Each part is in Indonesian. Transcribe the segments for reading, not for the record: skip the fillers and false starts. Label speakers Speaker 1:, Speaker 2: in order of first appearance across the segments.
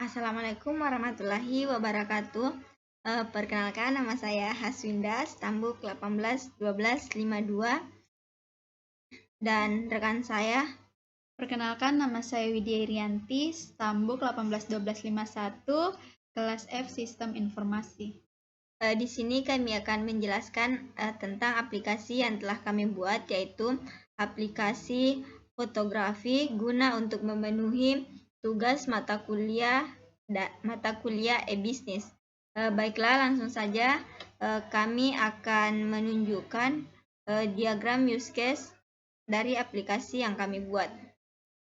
Speaker 1: Assalamualaikum warahmatullahi wabarakatuh. Perkenalkan, nama saya Haswinda, Stambuk 181252, dan rekan saya.
Speaker 2: Perkenalkan, nama saya Widya Irianti, Stambuk 181251, kelas F Sistem Informasi.
Speaker 1: Di sini kami akan menjelaskan tentang aplikasi yang telah kami buat, yaitu aplikasi fotografi guna untuk memenuhi tugas mata kuliah e-bisnis. Baiklah, langsung saja kami akan menunjukkan diagram use case dari aplikasi yang kami buat.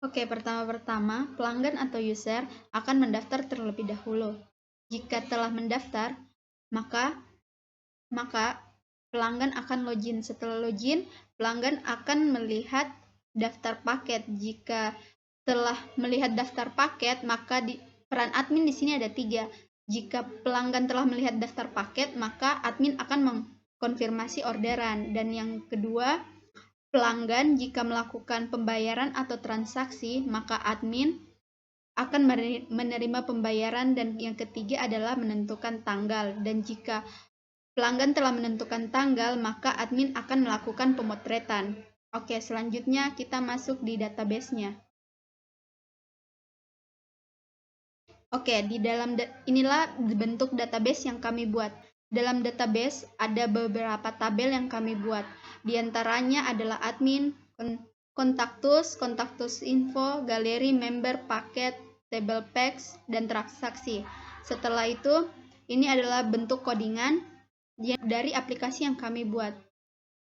Speaker 2: Oke, pertama-tama pelanggan atau user akan mendaftar terlebih dahulu. Jika telah mendaftar, maka pelanggan akan login. Setelah login, pelanggan akan melihat daftar paket. Jika telah melihat daftar paket, maka peran admin di sini ada 3. Jika pelanggan telah melihat daftar paket, maka admin akan mengkonfirmasi orderan. Dan yang kedua, pelanggan jika melakukan pembayaran atau transaksi, maka admin akan menerima pembayaran. Dan yang ketiga adalah menentukan tanggal. Dan jika pelanggan telah menentukan tanggal, maka admin akan melakukan pemotretan. Oke, selanjutnya kita masuk di database-nya. Oke, di dalam inilah bentuk database yang kami buat. Dalam database ada beberapa tabel yang kami buat. Di antaranya adalah admin, kontaktus, kontaktus info, galeri, member, paket, table packs, dan transaksi. Setelah itu, ini adalah bentuk codingan dari aplikasi yang kami buat.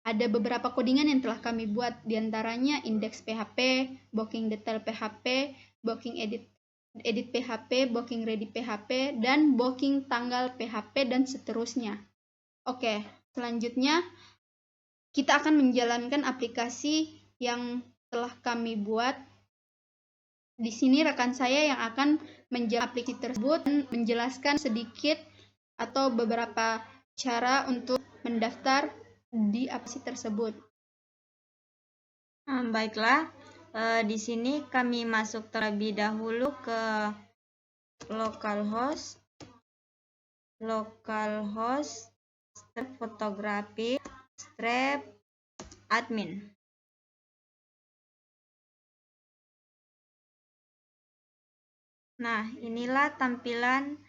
Speaker 2: Ada beberapa codingan yang telah kami buat, diantaranya index PHP, booking detail PHP, booking edit PHP, booking ready PHP, dan booking tanggal PHP, dan seterusnya. Oke, selanjutnya kita akan menjalankan aplikasi yang telah kami buat. Di sini rekan saya yang akan menjalankan aplikasi tersebut dan menjelaskan sedikit atau beberapa cara untuk mendaftar di aplikasi tersebut.
Speaker 1: Baiklah, di sini kami masuk terlebih dahulu ke localhost fotografi admin. Nah, inilah tampilan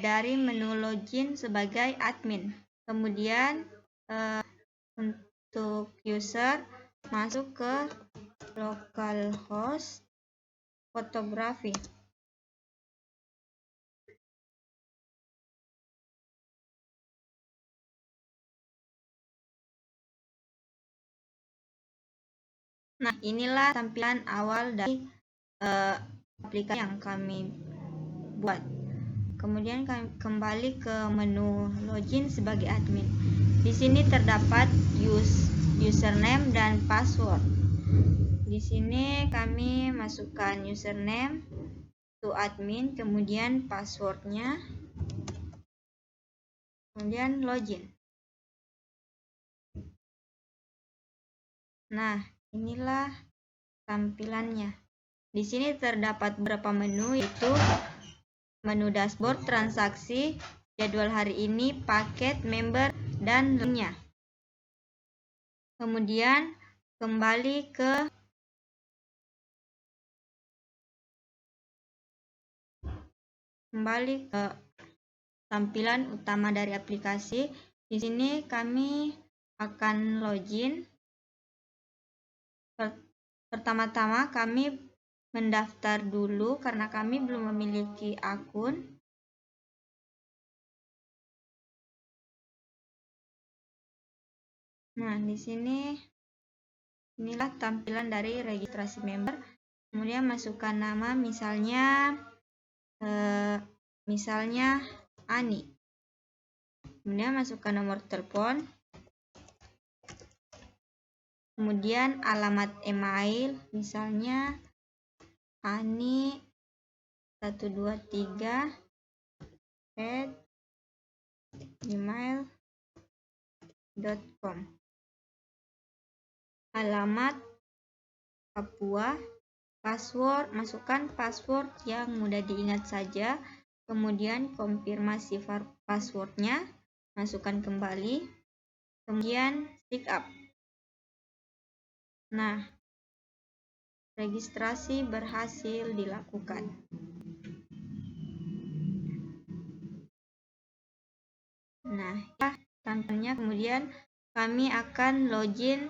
Speaker 1: dari menu login sebagai admin. Kemudian untuk user masuk ke localhost fotografi. Nah, inilah tampilan awal dari aplikasi yang kami buat. Kemudian kembali ke menu login sebagai admin. Di sini terdapat username dan password. Di sini kami masukkan username to admin, kemudian passwordnya, kemudian login. Nah, inilah tampilannya. Di sini terdapat beberapa menu, yaitu menu dashboard, transaksi, jadwal hari ini, paket, member, dan lainnya. Kemudian kembali ke tampilan utama dari aplikasi. Di sini kami akan login. Pertama-tama kami mendaftar dulu karena kami belum memiliki akun. Nah, di sini inilah tampilan dari registrasi member. Kemudian masukkan nama, misalnya Ani. Kemudian masukkan nomor telepon. Kemudian alamat email, misalnya ani123@gmail.com. Alamat Papua masukkan password yang mudah diingat saja, kemudian konfirmasi passwordnya, masukkan kembali, kemudian sign up. Nah, registrasi berhasil dilakukan. Nah, tampilannya kemudian kami akan login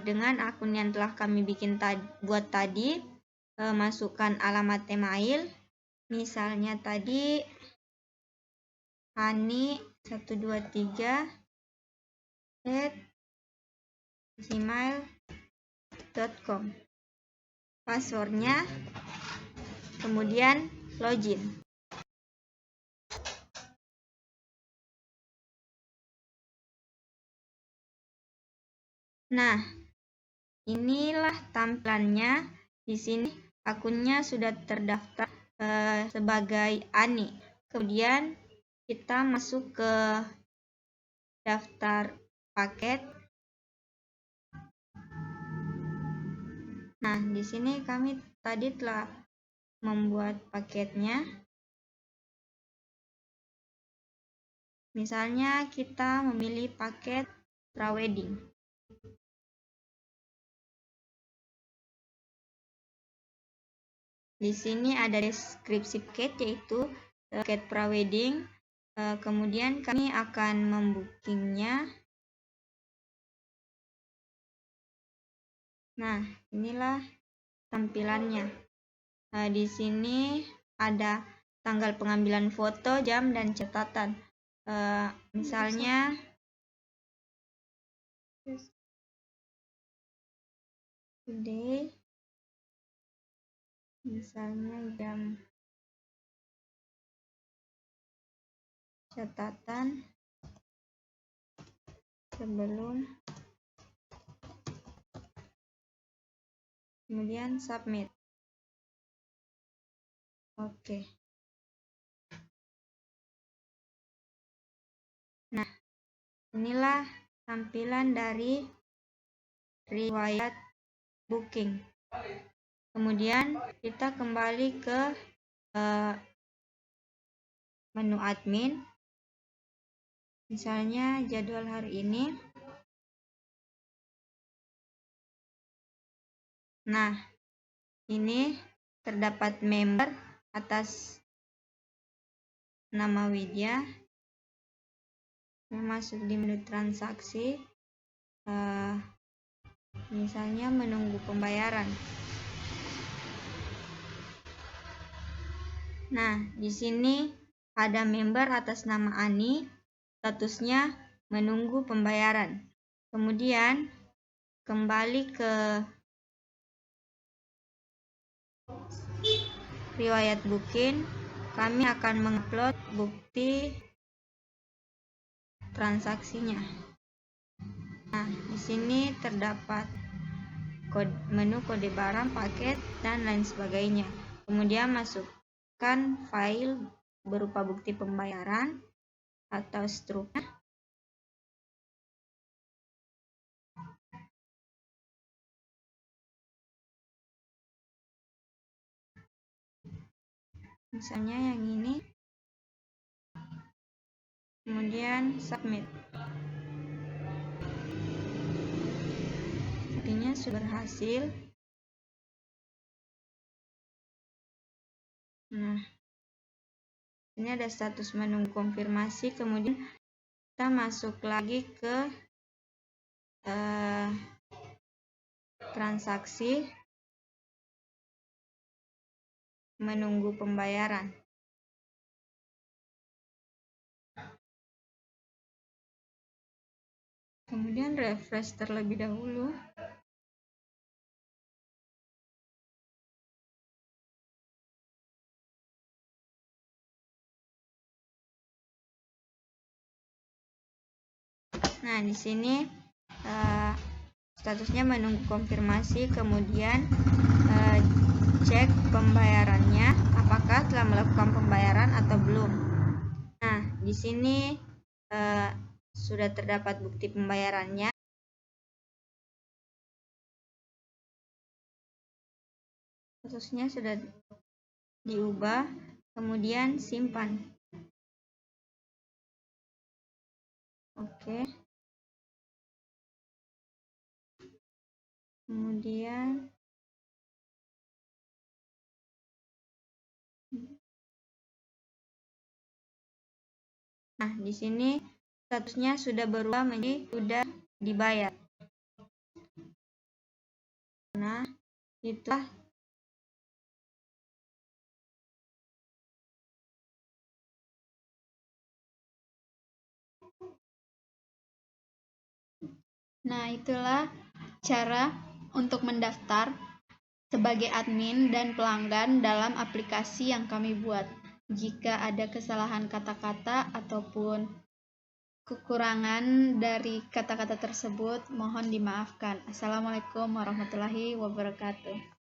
Speaker 1: dengan akun yang telah kami buat tadi. Masukkan alamat email, misalnya tadi hani123@gmail.com. Passwordnya, kemudian login. Nah, inilah tampilannya. Di sini akunnya sudah terdaftar sebagai Ani. Kemudian kita masuk ke daftar paket. Nah, di sini kami tadi telah membuat paketnya. Misalnya kita memilih paket prawedding. Di sini ada deskripsi paket, yaitu paket prawedding. Kemudian kami akan membookingnya. Nah, inilah tampilannya. Di sini ada tanggal pengambilan foto, jam, dan catatan. Misalnya today, misalnya jam, catatan sebelum, kemudian submit. Oke. Nah, inilah tampilan dari riwayat booking. Kemudian kita kembali ke menu admin. Misalnya jadwal hari ini. Nah, ini terdapat member atas nama Widya. Masuk di menu transaksi. Misalnya menunggu pembayaran. Nah, di sini ada member atas nama Ani, statusnya menunggu pembayaran. Kemudian kembali ke riwayat booking, kami akan mengupload bukti transaksinya. Nah, di sini terdapat menu kode barang, paket, dan lain sebagainya. Kemudian masukkan file berupa bukti pembayaran atau struknya. Misalnya yang ini. Kemudian submit. Artinya sudah berhasil. Nah, ini ada status menunggu konfirmasi. Kemudian kita masuk lagi ke transaksi menunggu pembayaran. Kemudian refresh terlebih dahulu. Nah, di sini statusnya menunggu konfirmasi. Kemudian cek pembayarannya, apakah telah melakukan pembayaran atau belum. Nah, di sini sudah terdapat bukti pembayarannya. statusnya sudah diubah, kemudian simpan. Oke. Kemudian di sini statusnya sudah berubah menjadi sudah dibayar. Nah, itulah
Speaker 2: cara untuk mendaftar sebagai admin dan pelanggan dalam aplikasi yang kami buat. Jika ada kesalahan kata-kata ataupun kekurangan dari kata-kata tersebut, mohon dimaafkan. Assalamualaikum warahmatullahi wabarakatuh.